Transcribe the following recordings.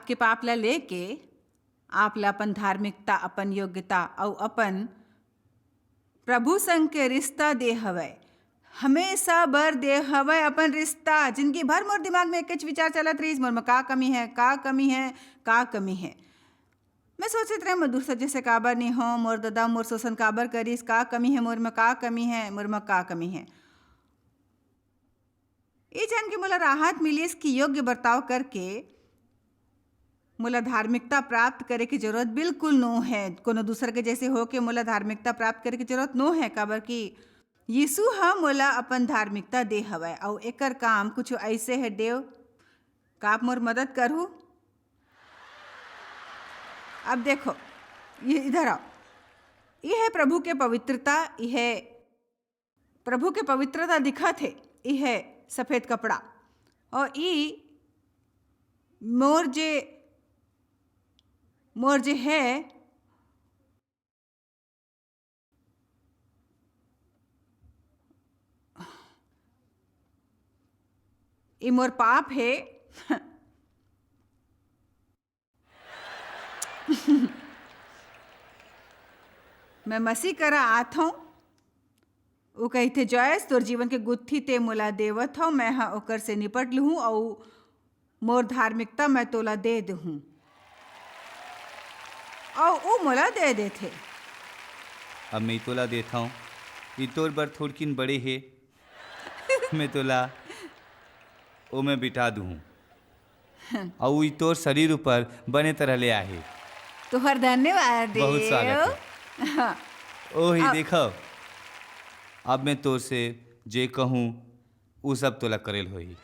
आपके पाप ला लेके आप ला अपन धार्मिकता, अपन योग्यता और अपन प्रभु संग के रिश्ता दे हवय। हमेशा बर दे हवय अपन रिश्ता। जिंदगी भर मोर दिमाग में एक विचार चलत रही, मोर में का कमी है, का कमी है, का कमी है। मैं सोचत रहे मधुर सजे से काबर नहीं हो, मोर दादा मोर शोषण काबर करिस, का कमी है मोर में, का कमी है मोर में, का कमी है। ये जान के मोला राहत मिलिस कि योग्य बर्ताव करके मोला धार्मिकता प्राप्त करे की जरूरत बिल्कुल नो है। कोनो दूसर के जैसे हो के मोला धार्मिकता प्राप्त करे की जरूरत नो है, काबर कि यीशु ह मोला अपन धार्मिकता दे हवय और एकर काम कुछ ऐसे है देव का आप मोर मदद करू। अब देखो ये इधर आओ, ये है प्रभु के पवित्रता, ये है प्रभु के पवित्रता दिखत है, ये है सफेद कपड़ा और ये मोर जे है ये मोर पाप है। मैं मसीह करा आत हूँ, वो कहते जॉयस तोर जीवन के गुत्थी ते मोला देवत हूँ, मैं हाँ ओकर से निपट लूँ और मोर धार्मिकता मैं तोला दे दूँ और वो मोला दे देथे। अब मैं तोला देता हूँ, ये तोर बर थोड़किन बड़े है, मैं तोला ओ मैं बिठा दूँ और ये तोर शरीर ऊपर बने तरह ले आहे। तुहर धन्यवाद देव। बहुत स्वागत है। ओ ही देखो, अब मैं तोर से जे कहूँ वो सब तोला करेल होई।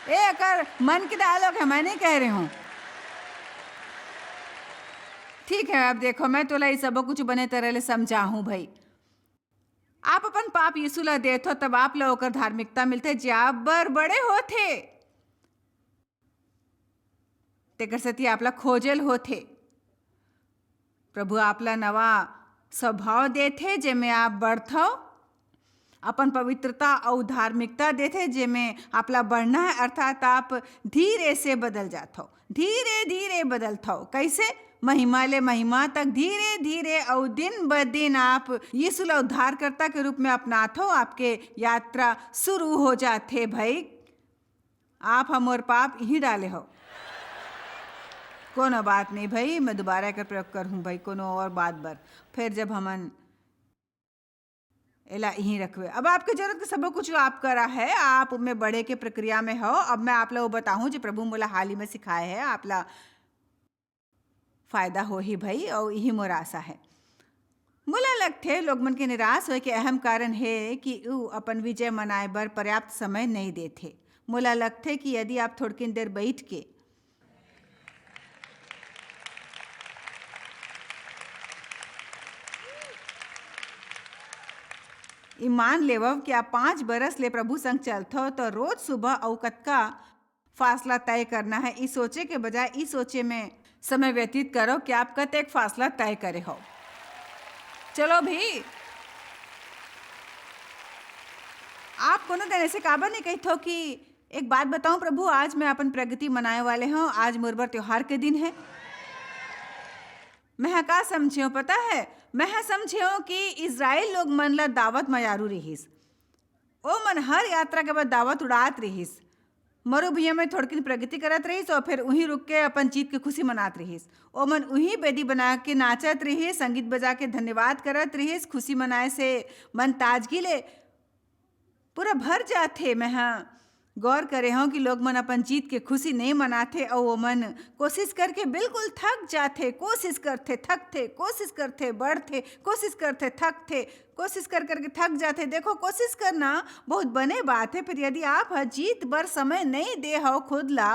ए कर मन की डायलॉग है, मैं नहीं कह रही हूँ। ठीक है, अब देखो मैं तोला ये सब कुछ बने तरह ले समझाऊं भाई। आप अपन पाप यीशु ला देथो तब आप ला ओकर धार्मिकता मिलते जाबर बड़े होथे। तेकर सती आप ला खोजल होथे। प्रभु आप ला नवा स्वभाव देथे जेमे आप बढ़थो, अपन पवित्रता और धार्मिकता देथे जेमे आपला बढ़ना है, अर्थात आप धीरे से बदल जाथो, धीरे धीरे बदलथो। कैसे? महिमा ले महिमा तक धीरे धीरे और दिन ब दिन आप यीशु ला उद्धारकर्ता के रूप में अपनाथो। आपके यात्रा शुरू हो जाते भाई। आप हमोर पाप यही डाले हो, कोनो बात नहीं भाई, मैं दोबारा कर प्रयोग करूँ भाई कोनो और बात बर, फिर जब हमन एला यहीं रखवे। अब आपके जरूरत सब कुछ आप करा है, आप में बढ़े के प्रक्रिया में हो। अब मैं आप लोग बताऊं जो प्रभु मोला हाल ही में सिखाए है, आप ला फायदा हो ही भाई और यही मोर आशा है। मोला लगथे लोग मन के निराश होए के अहम कारण है कि ऊ अपन विजय मनाए बर पर्याप्त समय नहीं देथे। मोला लगथे कि यदि आप थोड़किन देर बैठ के ईमान लेवब कि आप 5 बरस ले प्रभु संग चलथो तो रोज सुबह और कतका फासला तय करना है, इस सोचे के बजाय इस सोचे में समय व्यतीत करो कि आप कतेक फासला तय करे हो। चलो भी आप कोनो दिन ऐसे काबर नहीं कहते हो कि एक बात बताऊं प्रभु, आज मैं अपन प्रगति मनाए वाले हूँ, आज मोर बर त्योहार के दिन है। मैं का समझे हो पता है, मैं समझे हो कि इज़राइल लोग मन ला दावत मयारू रहीस। ओ मन हर यात्रा के बाद दावत उड़ात रहीस, मरुभूमि में थोड़किन प्रगति करत रहीस और फिर वहीं रुक के अपन जीत के खुशी मनात रहीस। ओ मन वहीं बेदी बना के नाचत रहीस, संगीत बजा के धन्यवाद करत रहीस। खुशी मनाए से मन ताजगी ले पूरा भर जाते। मैं हाँ गौर करे हूँ कि लोग मन अपन जीत के खुशी नहीं मनाते और वो मन कोशिश करके बिल्कुल थक जाते, कोशिश करते थकते, कोशिश करते बढ़ते, कोशिश करते थकते, कोशिश कर करके थक जाते। देखो कोशिश करना बहुत बने बात है, फिर यदि आप जीत बर समय नहीं दे हो, खुद ला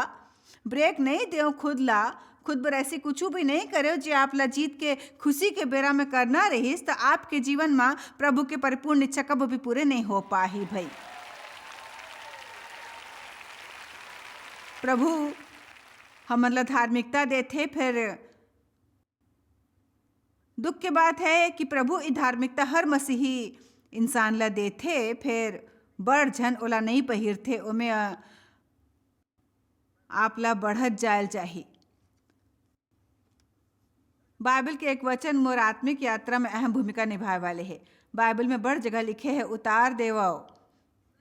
ब्रेक नहीं दे खुद ला, खुद बर ऐसी कुछ भी नहीं करे जो आप ला जीत के खुशी के बेरा में करना रहीस, तो आपके जीवन में प्रभु के परिपूर्ण इच्छा कब भी पूरे नहीं हो पाही भाई। प्रभु हमन ला धार्मिकता देथे, फिर दुख के बात है कि प्रभु ई धार्मिकता हर मसीही इंसान ला देथे, फिर बड़ झन ओला नहीं पहिरथे, ओमे आपला बढ़त जायल चाही। बाइबल के एक वचन मोर आत्मिक यात्रा में अहम भूमिका निभाए वाले है। बाइबल में बड़ जगह लिखे है, उतार देवो,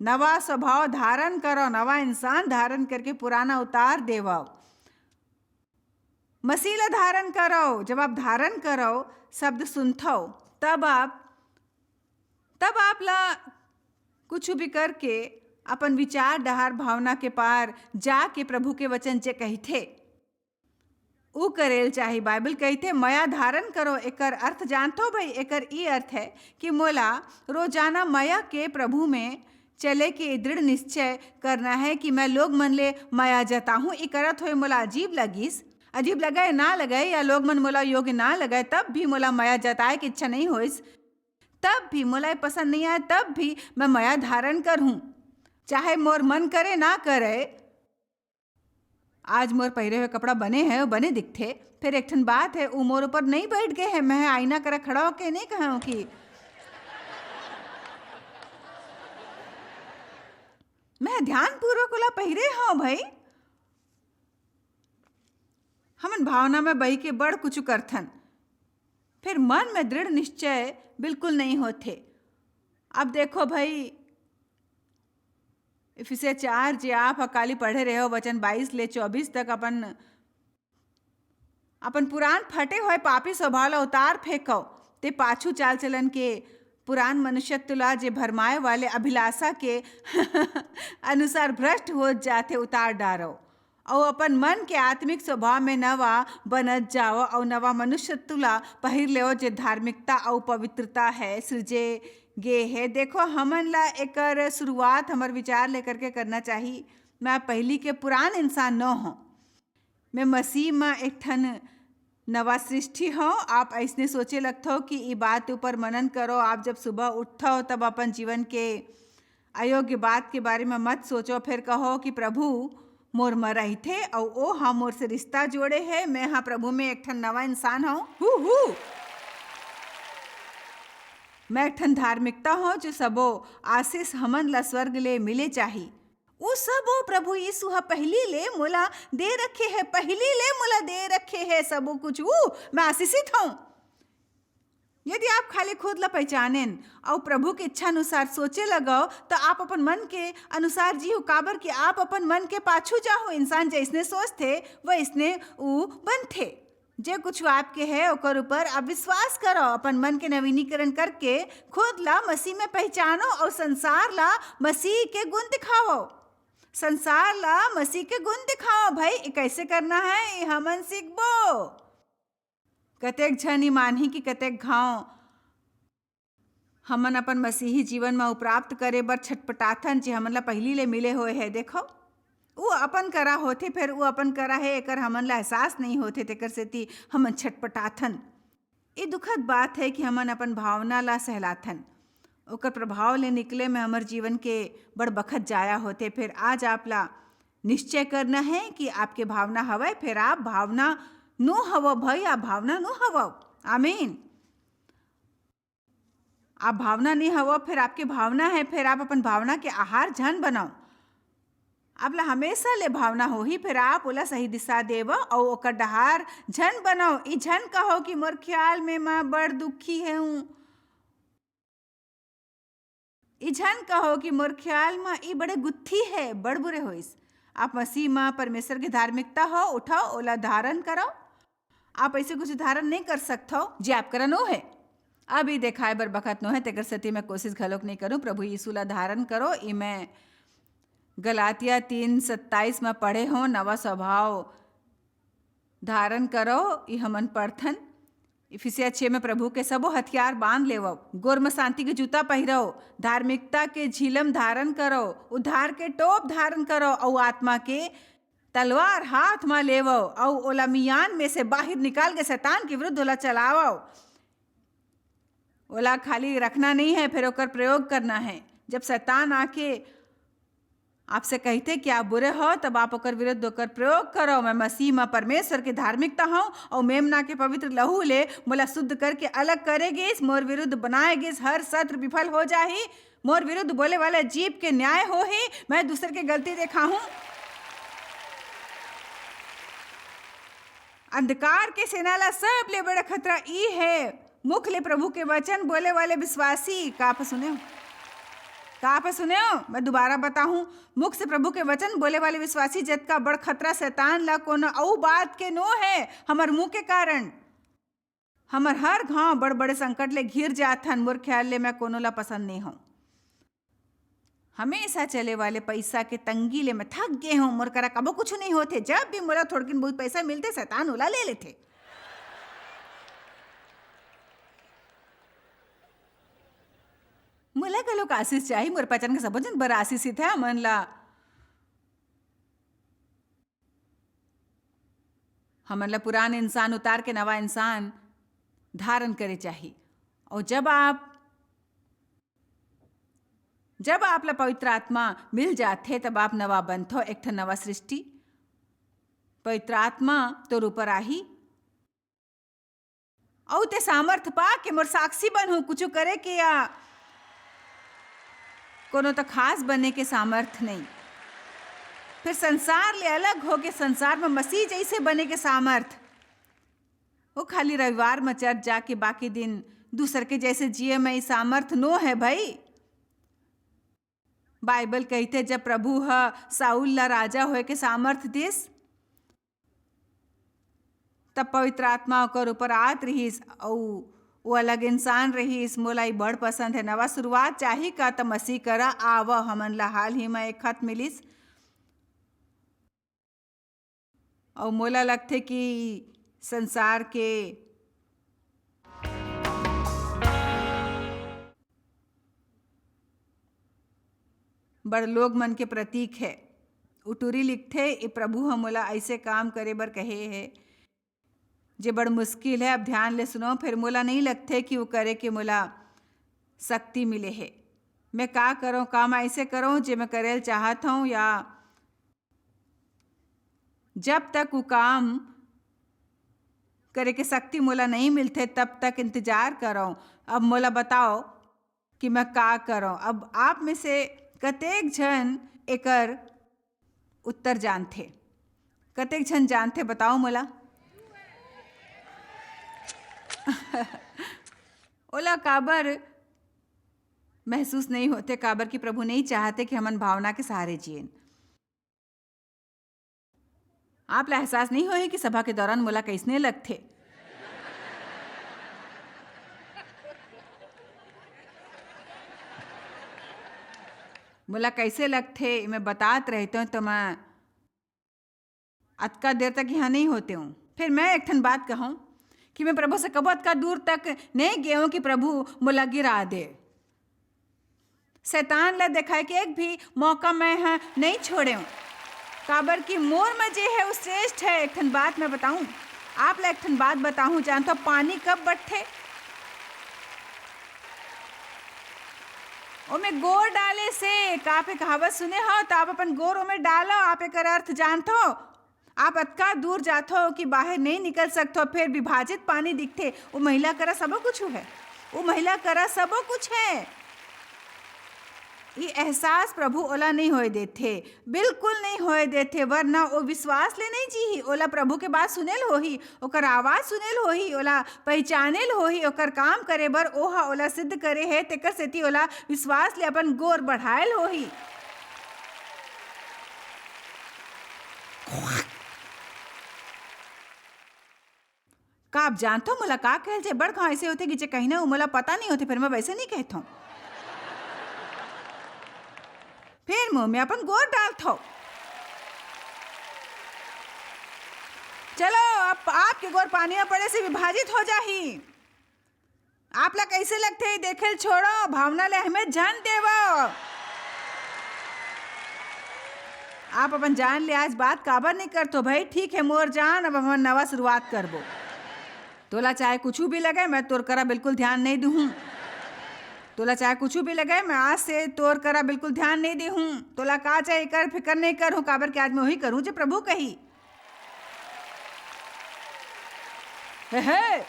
नवा स्वभाव धारण करो, नवा इंसान धारण करके पुराना उतार देवो, मसीह ला धारण करो। जब आप धारण करो, शब्द सुनथो, तब आप ला कुछ भी करके अपन विचार डहार भावना के पार जाके प्रभु के वचन जे कहिथे ऊ करेल चाही। बाइबल कहते माया धारण करो, एकर अर्थ जानतो भाई? एकर ई अर्थ है कि मोला रोजाना माया के प्रभु में चले के दृढ़ निश्चय करना है कि मैं लोग मन ले माया जताहूँ। ई करत होए मोला अजीब लगे ना लगे, या लोग मन मोला योग्य ना लगे, तब भी मोला माया जताए की इच्छा नहीं होइस, तब भी मोला पसंद नहीं आए, तब भी मैं माया धारण करहूँ, चाहे मोर मन करे ना करे। आज मोर पहरे हुए कपड़ा बने हैं, बने दिखते, फिर एक ठन बात है, वो मोर ऊपर नहीं बैठ गए हैं। मैं आईना करे खड़ा होके नहीं कहूँ कि मैं ध्यान पूर्वक ओला पहिरे हूँ भाई। हमन भावना में बही के बड़ कुछ करथन, फिर मन में दृढ़ निश्चय बिल्कुल नहीं होते। अब देखो भाई, इफिसे 4 जे आप अकाली पढ़े रहे हो, वचन 22 ले 24 तक अपन पुरान फटे हुए पापी स्वभाव ला उतार फेंको, ते पाछू चाल चलन के पुरान मनुष्यत्व ला जे भरमाए वाले अभिलाषा के अनुसार भ्रष्ट हो जाते उतार डारो, और अपन मन के आत्मिक स्वभाव में नवा बनत जाओ, और नवा मनुष्यत्व ला पहिर लेओ जे धार्मिकता और पवित्रता है सृजे गे है। देखो हमन ला एकर शुरुआत हमर विचार लेकर के करना चाहिए। मैं पहली के पुरान इंसान न हो, मैं मसीह में एक ठन नवा सृष्टि हो। आप ऐसने सोचे लगते हो कि ये बात ऊपर मनन करो। आप जब सुबह उठते हो तब अपन जीवन के अयोग्य बात के बारे में मत सोचो, फिर कहो कि प्रभु मोर में रही थे और ओ हाँ मोर से रिश्ता जोड़े है, मैं हाँ प्रभु में एक ठन नवा इंसान हूँ। मैं एक ठन धार्मिकता हूँ जो सबो आशीष हमन ला स्वर्ग ले मिले चाही। वो सबो प्रभु यीशु हा पहली ले मोला दे रखे है सबो कुछ। मैं आशीषित हूँ। यदि आप खाली खुद ला पहचानें और प्रभु के इच्छा अनुसार सोचे लगाओ, तो आप अपन मन के अनुसार जियो। काबर कि आप अपन मन के पाछू जाओ। इंसान जैसने सोचते वह इसने ऊ बनते। जे कुछ आपके है ओकर ऊपर आप विश्वास करो, अपन मन के नवीनीकरण करके खुद ला मसीह में पहचानो और संसार ला मसीह के गुण दिखाओ। भाई कैसे करना है, ये हमन सीखबो। कतेक झनी मानही कि कतेक घाव हमन अपन मसीही जीवन में प्राप्त करे बर छटपटाथन, जे हमन ला पहली ले मिले हुए है। देखो वो अपन करा होते, फिर वो अपन करा है, एकर हमन ला एहसास नहीं होते, तेकर सेती हमन छटपटाथन। ये दुखद बात है कि हमन अपन भावना ला सहलाथन, ओकर प्रभाव ले निकले में हमर जीवन के बड़ बखत जाया होते। फिर आज आप ला निश्चय करना है कि आपके भावना हवय, फिर आप भावना नो हवो भाई, आप भावना नो हवो। आमीन। आप भावना नहीं हवो, फिर आपके भावना है, फिर आप अपन भावना के आहार झन बनाओ। आप ला हमेशा ले भावना हो ही, फिर आप ओला सही दिशा देव और ओकर डहार झन बनाओ। ई झन कहो कि मोर ख्याल में मैं बड़ दुखी है हूँ, ई झन कहो कि मोर ख्याल में ई बड़े गुत्थी है, बड़ बुरे होइस। आप मसीह में परमेश्वर की धार्मिकता हो, उठाओ ओला धारण करो। आप ऐसे कुछ धारण नहीं कर सकते हो जे आप करा नो है। अभी देखाए बर बखत नो है, तेकर सती मैं कोशिश घलोक नहीं करूँ। प्रभु यीशु ला धारण करो। ई मैं गलातिया 3:27 में पढ़े हो, नवा स्वभाव धारण करो। ई हमन पढ़थन। इफिसिया 6 में प्रभु के सबो हथियार बांध लेवो, गोर में शांति के जूता पहिरो, धार्मिकता के झिलम धारण करो, उद्धार के टोप धारण करो, और आत्मा के तलवार हाथ में लेवो, और ओला मियान में से बाहर निकाल के शैतान के विरुद्ध ओला चलावो। ओला खाली रखना नहीं है, फिर ओकर प्रयोग करना है। जब शैतान आके आपसे कहते कि आप बुरे हो, तब आप ओकर विरुद्ध ओकर प्रयोग करो। मैं मसीह में परमेश्वर की धार्मिकता हूँ, और मेमना के पवित्र लहू ले मोला शुद्ध करके अलग करेगिस, मोर विरुद्ध बनाएगिस। हर शत्रु विफल हो जाही, मोर विरुद्ध बोले वाले जीव के न्याय हो ही मैं दूसरे के गलती देखा हूं। अंधकार के सेना ला सब ले बड़ा खतरा ई है मुख ले प्रभु के वचन बोले वाले विश्वासी। का सुने हो? मैं दोबारा बताऊं, मुख से प्रभु के वचन बोले वाले विश्वासी जत का बड़ खतरा शैतान ला कोनो औ बात के नो है। हमर मुंह के कारण हमर हर घाव बड़ बड़े संकट ले घिर जात हन। मोर ख्याल ले मैं कोनो ला पसंद नहीं हूं। हमेशा चले वाले पैसा के तंगी ले मैं थक गए हूं। मोर करा कबो कुछ नहीं होते। जब भी मोला थोड़किन बहुत पैसा मिलते शैतान ओला ले लेते। मोला का लोग आशीष चाहिए। मोर पहचान के सब जन बड़ा आशीषित है। मन ला हमन ला पुरान इंसान उतार के नवा इंसान धारण करे चाहिए। और जब आप ला पवित्र आत्मा मिल जाते तब आप नवा बनथो, एक ठन नवा सृष्टि। पवित्र आत्मा तोर ऊपर आही और ते सामर्थ पा के मोर साक्षी बनहु। कुछ करे के या कोनो तो खास बने के सामर्थ नहीं। फिर संसार ले अलग हो के संसार में मसीह जैसे बने के सामर्थ। वो खाली रविवार में चर्च जाके बाकी दिन दूसर के जैसे जिए में सामर्थ नो है भाई। बाइबल कहते जब प्रभु साउल ला राजा होए के सामर्थ दिस तब पवित्र आत्मा ओकर ऊपर आत रहीस और वो अलग इंसान रहीस। मोला ई बड़ पसंद है। नवा शुरुआत चाही का त मसीह करा आव। हमन ला हाल ही में एक खत मिलिस और मोला लगथे कि संसार के बड़ लोग मन के प्रतीक है। उटूरी लिखथे ए प्रभु हम मोला ऐसे काम करे बर कहे है जे बड़ मुश्किल है। अब ध्यान ले सुनो। फिर मोला नहीं लगथे कि वो करे के मोला शक्ति मिले है। मैं का करूं? काम ऐसे करूं जे मैं करेल चाहत हूं या जब तक वो काम करे के शक्ति मोला नहीं मिलते तब तक इंतजार करो। अब मोला बताओ कि मैं का करूं। अब आप में से कतेक जन एकर उत्तर जानथे? कतेक जन जानथे बताओ मोला। ओला काबर महसूस नहीं होते? काबर कि प्रभु नहीं चाहते कि हमन भावना के सहारे जिए। आप ला एहसास नहीं होए कि सभा के दौरान मोला कैसने लगथे? मोला कैसे लगथे मैं बतात रहते हूँ तो मैं अतका देर तक यहाँ नहीं होते हूँ। फिर मैं एक ठन बात कहूँ कि मैं प्रभु से कबो अतका दूर तक नहीं गए हूँ कि प्रभु मोला गिरा दे। शैतान ला दिखाए कि एक भी मौका मैं यहाँ नहीं छोड़े हूँ। काबर की मोर में जे है वो श्रेष्ठ है। एक ठन बात मैं बताऊं, आप ला एक ठन बात बताऊं। जानते हो पानी कब बटथे? ओमे गोर डाले से। का आप कहावत सुने हो तो आप अपन गोर ओमे डालो। आप एक अर्थ जानते हो? आप अतका दूर जाते हो कि बाहर नहीं निकल सकते हो। फिर विभाजित पानी दिखते। वो महिला करा सबो कुछ है। वो महिला करा सबो कुछ है। ये एहसास प्रभु ओला नहीं होए देथे, बिल्कुल नहीं होए देथे। वरना वो विश्वास ले नहीं जी। ओला प्रभु के बात सुनेल होही, ओकर आवाज सुनेल होही, ओला पहचानेल होही। ओकर काम करे बर ओहा ओला सिद्ध करे है तेकर सेती ओला विश्वास ले अपन गोर बढ़ायल होही। का आप जानते हो मोला का कहल जे? बड़ घाव ऐसे होते कि जे कहीं ना मोला पता नहीं होते। फिर मैं वैसे नहीं कहता हूँ। फिर मुंह में अपन गोर डालता। चलो अब आपके गोर पानी में पड़े से विभाजित हो जाही। आप ला कैसे लगते देखेल छोड़ो। भावना ले हमें जान देवो। आप अपन जान ले आज बात काबर नहीं करतो भाई? ठीक है मोर जान, अब हम नवा शुरुआत करबो। तोला चाहे कुछ भी लगे मैं तोर करा बिल्कुल ध्यान नहीं दूँ। तोला चाहे कुछ भी लगे मैं आज से तोर करा बिल्कुल ध्यान नहीं दे हूँ। तोला का चाहे कर फिकर नहीं कर हूँ। काबर के आज मैं वही करूँ जो प्रभु कही। हे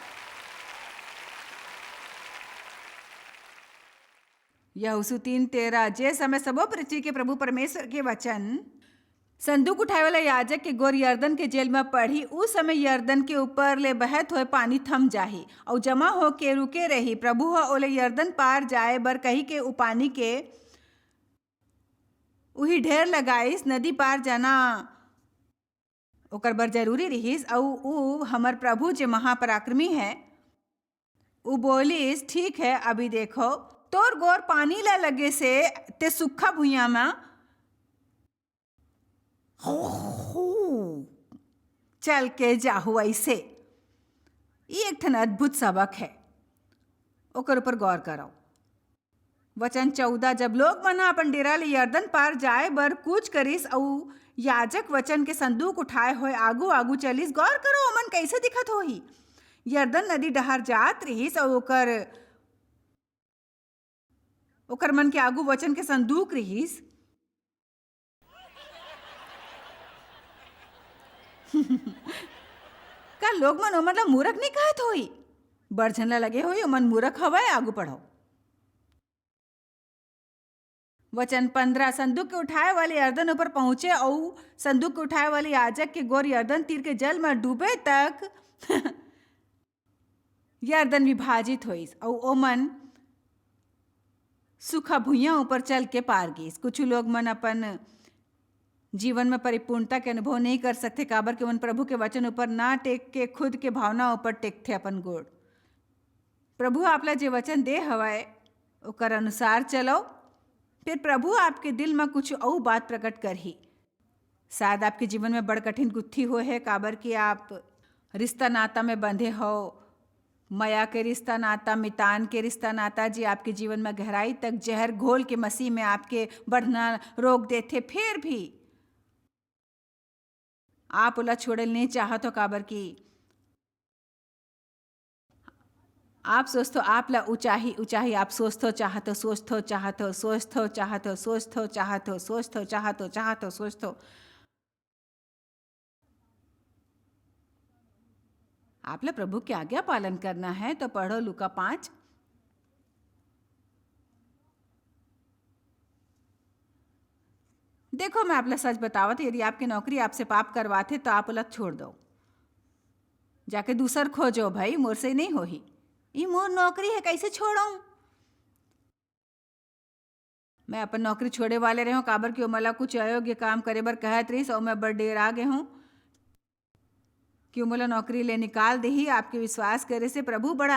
यहोशू 3:13 जे समय सबो पृथ्वी के प्रभु परमेश्वर के वचन संदूक उठाए वाला याजक के गोर यर्दन के जेल में पड़ी, उस समय यर्दन के ऊपर ले बहत हुए पानी थम जाही और जमा हो के रुके रही। प्रभु ह ओले यर्दन पार जाए बर कही के उ पानी के उही ढेर लगाइस। नदी पार जाना ओकर बर जरूरी रहिस। और उ हमर प्रभु जे महापराक्रमी है उ बोलिस, ठीक है अभी देखो तोर गोर पानी ला लगे से ते सूखा भुइया में चल के जाहु। ऐसे ये एक ठन अद्भुत सबक है, ओकर ऊपर गौर करो। वचन 14 जब लोग मना अपन डेरा ले यर्दन पार जाए बर कूच करिस और याजक वचन के संदूक उठाए हुए आगू आगू चलिस। गौर करो ओमन कैसे दिखत होही। यर्दन नदी डहर जात रहिस और ओकर मन के आगू वचन के संदूक रहिस। का लोग मन ओमन ला मूर्ख नहीं कहत होई। बड़झन ला लगे होई ओमन मूर्ख हवय। आगू पढ़ो। वचन 15 संदूक के उठाए वाले यर्दन ऊपर पहुंचे और संदूक के उठाए वाले याजक के गोर यर्दन तीर के जल में डूबे तक यर्दन विभाजित होइस और ओमन सूखा भुइया ऊपर चल के पार गईस। कुछ लोग मन अपन जीवन में परिपूर्णता के अनुभव नहीं कर सकते, काबर के मन प्रभु के वचन ऊपर ना टेक के खुद के भावना ऊपर टेकथे अपन गोड़। प्रभु आपला जे वचन दे हवाए ओकर अनुसार चलो, फिर प्रभु आपके दिल में कुछ और बात प्रकट करही। शायद आपके जीवन में बड़ कठिन गुत्थी हो है, काबर कि आप रिश्ता नाता में बंधे हो। माया के रिश्ता नाता, मितान के रिश्ता नाता जी आपके जीवन में गहराई तक जहर घोल के मसीह में आपके बढ़ना रोक देते। फिर भी आप ओला छोड़ल नहीं चाहत हो, काबर की आप सोचते हो आप ला ऊंचाही ऊंचाही आप सोचते चाहत हो सोचते चाहत हो सोचते चाहत हो सोचते चाहत हो सोचते चाहत हो चाहत हो सोचते। आप ला प्रभु की आज्ञा पालन करना है तो पढ़ो लूका 5। देखो मैं आपला सच बतावत, यदि आपकी नौकरी आपसे पाप करवाते तो आप ओला छोड़ दो, जाके दूसर खोजो। भाई मोर से नहीं होही, ये मोर नौकरी है कैसे छोड़ूं। मैं अपन नौकरी छोड़े वाले रहे हूँ, काबर कि मला कुछ अयोग्य काम करे बर कहत रहीस और मैं बड़ डेर आ गए हूँ कि मोला नौकरी ले निकाल देही। आपके विश्वास करे से प्रभु बड़ा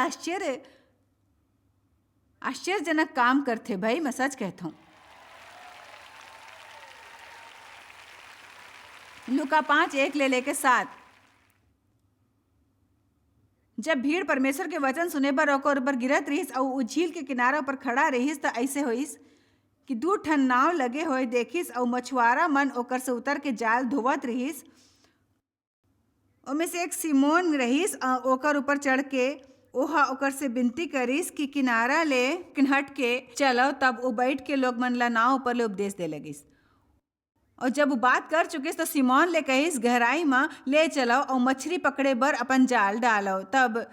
आश्चर्यजनक काम करते। भाई मैं सच कहता हूँ। लूका 5:1 ले लेके 7। जब भीड़ परमेश्वर के वचन सुने बर ओकर ऊपर गिरत रहिस और उ झील के किनारा पर खड़ा रहिस तो ऐसे होइस कि 2 ठन नाव लगे होए देखिस और मछुआरा मन ओकर से उतर के जाल धोवत रहिस। ओमे से एक सिमोन रहिस, ओकर ऊपर चढ़ के ओहा ओकर से विनती करिस कि किनारा ले हट के चलो। तब वो बैठ के लोग मन ला नाव ऊपर ले उपदेश दे लगिस। और जब वो बात कर चुकिस तो सिमोन ले कहिस गहराई में ले चलो और मछली पकड़े बर अपन जाल डालो। तब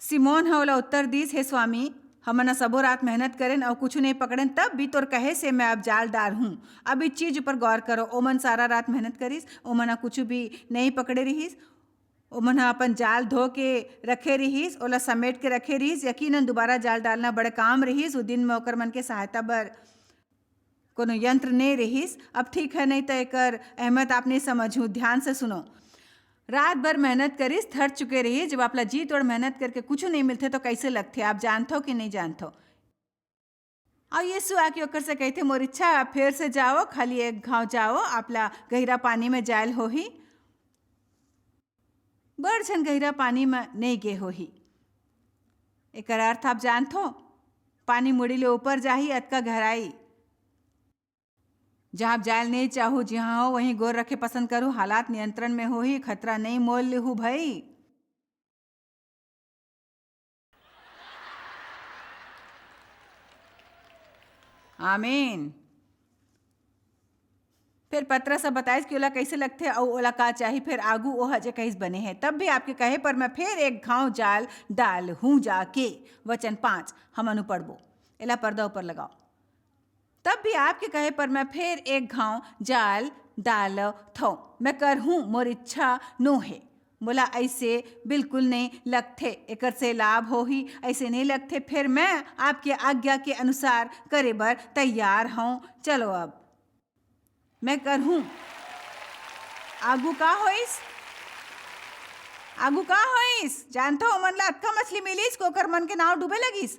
सिमोन हवला उत्तर दीस, हे स्वामी हमना सबो रात मेहनत करें और कुछ नहीं पकड़ें, तब भी तोर कहे से मैं अब जाल डाल हूँ। अब इस चीज ऊपर गौर करो। ओमन सारा रात मेहनत करिस, ओमना कुछ भी नहीं पकड़े रहिस। ओमन अपन जाल धो के रखे रहिस, ओला समेट के रखे रहिस। यकीनन दोबारा जाल डालना बड़े काम रहिस। उस दिन में ओकर मन के सहायता बर कोनो यंत्र नहीं रहिस। अब ठीक है, नहीं तो एकर अहमियत आप नहीं समझू। ध्यान से सुनो। रात भर मेहनत करिस, थक चुके रहिए। जब आपला जी तोड़ मेहनत करके कुछ नहीं मिलते तो कैसे लगते, आप जानते हो कि नहीं जानते हो। और यीशु आके ओकर से कहते, मोर इच्छा आप फिर से जाओ, खाली एक घाव जाओ, आपला गहरा पानी में जायल होही। बड़ छन गहरा पानी में नहीं गे होही। एकर अर्थ आप जानते हो, पानी मुड़ी ले ऊपर जाही अतका गहराई। जहाँ आप जायल नहीं चाहो, जहाँ हो वहीं गोर रखे पसंद करूँ। हालात नियंत्रण में हो ही, खतरा नहीं मोल लेहू भाई। आमीन। फिर पतरस सब बताइस कि ओला कैसे लगते और ओला का चाहिए। फिर आगू ओह जे कहिस बने हैं। तब भी आपके कहे पर मैं फिर एक घाव जाल डाल हूँ जाके। वचन 5 हम अनु पढ़बो। एला पर्दा ऊपर लगाओ। तब भी आपके कहे पर मैं फिर एक घाव जाल डाल थो। मैं कर हूँ, मोर इच्छा नो है। बोला ऐसे बिल्कुल नहीं लगते, एकर से लाभ हो ही, ऐसे नहीं लगते। फिर मैं आपके आज्ञा के अनुसार करे बर तैयार हूँ। चलो अब मैं कर हूँ। आगू का होइस? आगू का होइस? जानता हो मन ला अक्का मछली मिलीस, कोकर मन के नाव डूबे लगिस।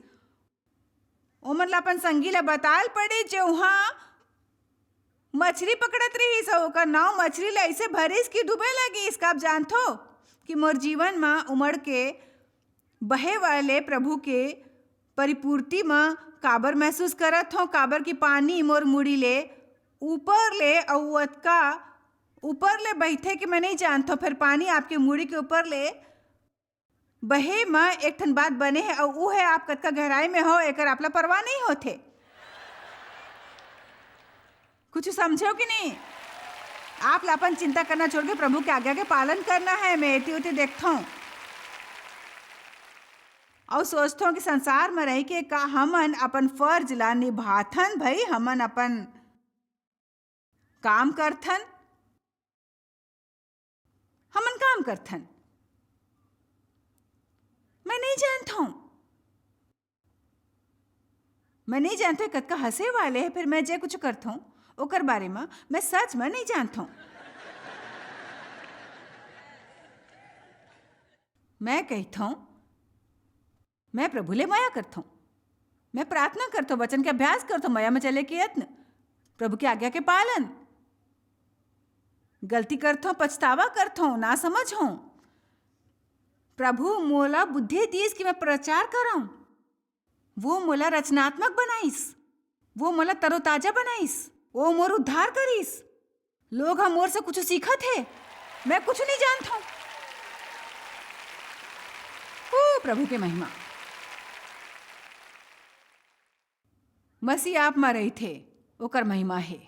ओमन ला अपन संगी ला बताल पड़े जो वहाँ मछली पकड़त रहीस, ओकर नाव मछली ला ऐसे भरिस कि डूबे लगिस। कब जानथो कि मोर जीवन में उमड़ के बहे वाले प्रभु के परिपूर्ति में काबर महसूस करत हो, काबर की पानी मोर मुड़ी ले ऊपर ले अवतका ऊपर ले बैठे कि मैं नहीं जानता। फिर पानी आपके मुड़ी के ऊपर ले बहे में एक ठन बात बने है, और वो है आप कतका गहराई में हो, एकर आपला परवाह नहीं होते। कुछ समझो कि नहीं? आप लापन चिंता करना छोड़ के प्रभु के आज्ञा के पालन करना है। मैं एती उती देखता हूँ और सोचता हूँ कि संसार में रह के का हमन अपन फर्ज ला निभाथन। भाई हमन अपन काम करथन, हमन काम करथन। मैं नहीं जानता हूँ, मैं नहीं जानता कतका हंसे वाले है। फिर मैं जे कुछ करता हूँ ओकर बारे में मैं सच में नहीं जानता हूँ। मैं कहता हूँ मैं प्रभु ले माया करता हूँ, मैं प्रार्थना करता हूँ, वचन के अभ्यास करता हूँ, माया में चले के यत्न, प्रभु की आज्ञा के पालन। गलती करता हूँ, पछतावा करता हूँ, ना समझ हूँ। प्रभु मोला बुद्धि दीस कि मैं प्रचार कराऊं, वो मोला रचनात्मक बनाइस, वो मोला तरोताजा बनाइस, वो मोर उद्धार करीस। लोग हम मोर से कुछ सीखत है, मैं कुछ नहीं जानता हूं। ओ प्रभु के महिमा। मसीह आप में रही थे, ओकर महिमा है।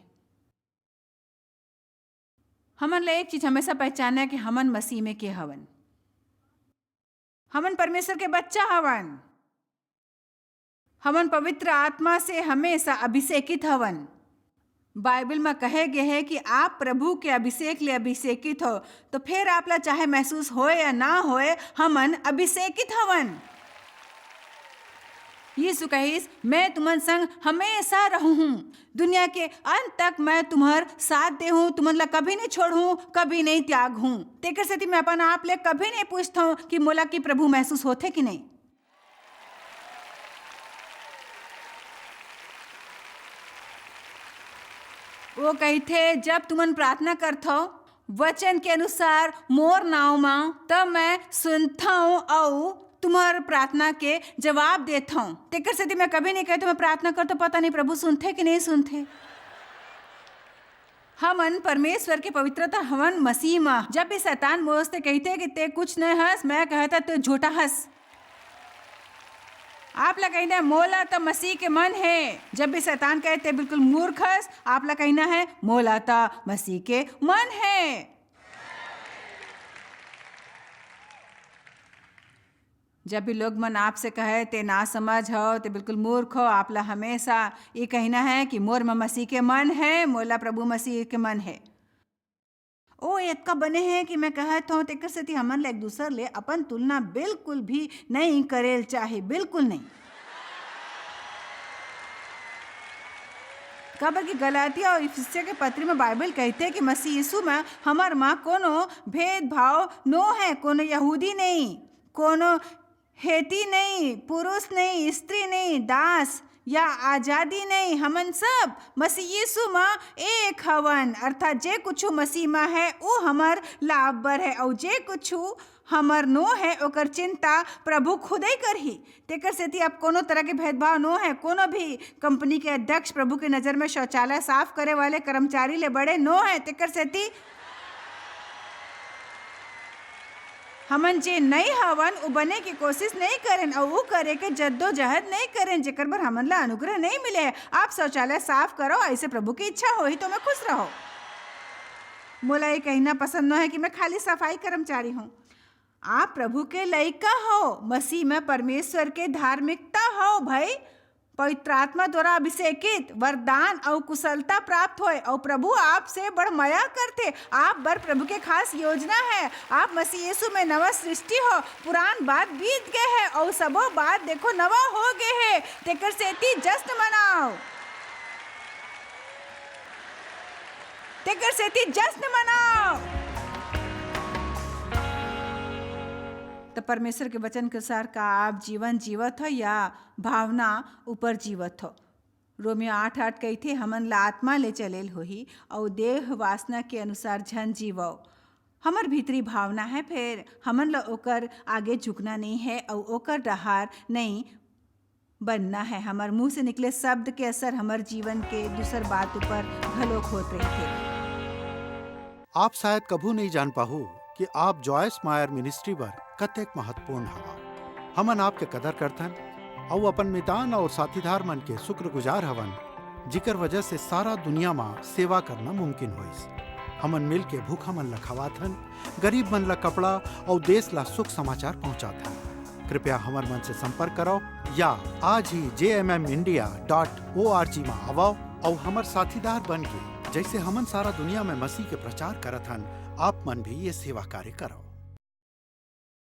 हमन ला एक चीज हमेशा पहचाना है कि हमन मसीह में के हवन, हमन परमेश्वर के बच्चा हवन, हमन पवित्र आत्मा से हमेशा अभिषेकित हवन। बाइबल में कहे गए है कि आप प्रभु के अभिषेक ले अभिषेकित हो, तो फिर आप ला चाहे महसूस होए या ना होए, हमन अभिषेकित हवन। यीशु कहिस मैं तुमन संग हमेशा रहूं, दुनिया के अंत तक मैं तुम्हार साथ दे हूं, तुमन ला कभी नहीं छोड़ूं, कभी नहीं त्याग हूं। तेकर सेती मैं अपन आप ले कभी नहीं पूछता हूं कि मोला की प्रभु महसूस होते कि नहीं। वो कहते जब तुमन प्रार्थना करथो वचन के अनुसार मोर नाव मां, तब मैं सुनता हूं और तुम्हार प्रार्थना के जवाब देता हूं। तेकर से मैं कभी नहीं कहता मैं प्रार्थना करता पता नहीं प्रभु सुनते कि नहीं सुनते। हमन परमेश्वर के पवित्रता हवन मसीह में। जब भी शैतान मोह से कहते कि ते कुछ नहीं हंस, मैं कहता तो झूठा हंस। आप ला कहना है मोला तो मसीह के मन है। जब भी शैतान कहते बिल्कुल मूर्ख हंस, आप ला कहना है मोला तो मसीह के मन है। जब भी लोग मन आपसे कहे ते ना समझ हो, ते बिल्कुल मूर्ख हो, आप ला हमेशा ये कहना है कि मोर में मसीह के मन है, मोला प्रभु मसीह के मन है। ओ इतना बने हैं कि मैं कहत हूँ तेकर से हमन ला एक दूसर ले अपन तुलना बिल्कुल भी नहीं करेल चाहे, बिल्कुल नहीं। कबर की गलातिया और इफिसियों के पत्र में बाइबल कहते हैं कि मसीह यीशु में हमार माँ कोनो भेदभाव नो है, कोनो यहूदी नहीं, कोनो हेती नहीं, पुरुष नहीं, स्त्री नहीं, दास या आजादी नहीं, हमन सब मसीह यीशु में एक हवन। अर्थात जे कुछ मसीह में है वो हमार लाभ बर है, और जे कुछ हमार नो है ओकर चिंता प्रभु खुद ही कर ही। तेकर सेती अब कोनो तरह के भेदभाव नो है। कोनो भी कंपनी के अध्यक्ष प्रभु के नज़र में शौचालय साफ करे वाले कर्मचारी ले बड़े नो है। तेकर सेती हमन जे नहीं हवन वो बने की कोशिश नहीं करें और वो करे के जद्दोजहद नहीं करें जेकर बर हमन ला अनुग्रह नहीं मिले। आप शौचालय साफ करो, ऐसे प्रभु की इच्छा हो ही तो मैं खुश रहो। मोला ये कहना पसंद न है कि मैं खाली सफाई कर्मचारी हूँ। आप प्रभु के लइका हो, मसीह में परमेश्वर के धार्मिकता हो भाई। पवित्र आत्मा द्वारा अभिषेकित वरदान और कुशलता प्राप्त होए और प्रभु आपसे बड़ मया करते। आप बर प्रभु के खास योजना है। आप मसीह यीशु में नवा सृष्टि हो। पुरान बात बीत गए है और सबो बात देखो नवा हो गए है। तेकर सेती जश्न मनाओ, तेकर सेती जश्न मनाओ। तो परमेश्वर के वचन के अनुसार का आप जीवन जीवत हो या भावना ऊपर जीवत हो। रोमियो 8:8 कही थे, हमन ला आत्मा ले चलेल होही और देह वासना के अनुसार झन जीवो। हमर भीतरी भावना है, फिर हमन ला ओकर आगे झुकना नहीं है और ओकर डहार नहीं बनना है। हमार मुंह से निकले शब्द के असर हमार जीवन के दूसर बात ऊपर घलोक होत रही थे। आप शायद कभू नहीं जान पाहू कि आप जॉयस मायर मिनिस्ट्री पर कतेक महत्वपूर्ण हवा। हमन आपके कदर करथन और अपन मितान और साथीदार मन के शुक्रगुजार हवन, जिकर वजह से सारा दुनिया में सेवा करना मुमकिन होइस। हमन मिल के भूखा मन ला खवाथन, गरीब मन ला कपड़ा और देश ला सुख समाचार पहुंचाथन। कृपया हमर मन से संपर्क करो या आज ही jmmindia.org में आवो और हमर साथीदार बन के जैसे हमन सारा दुनिया में मसीह के प्रचार करत हन, आप मन भी ये सेवा कार्य करो।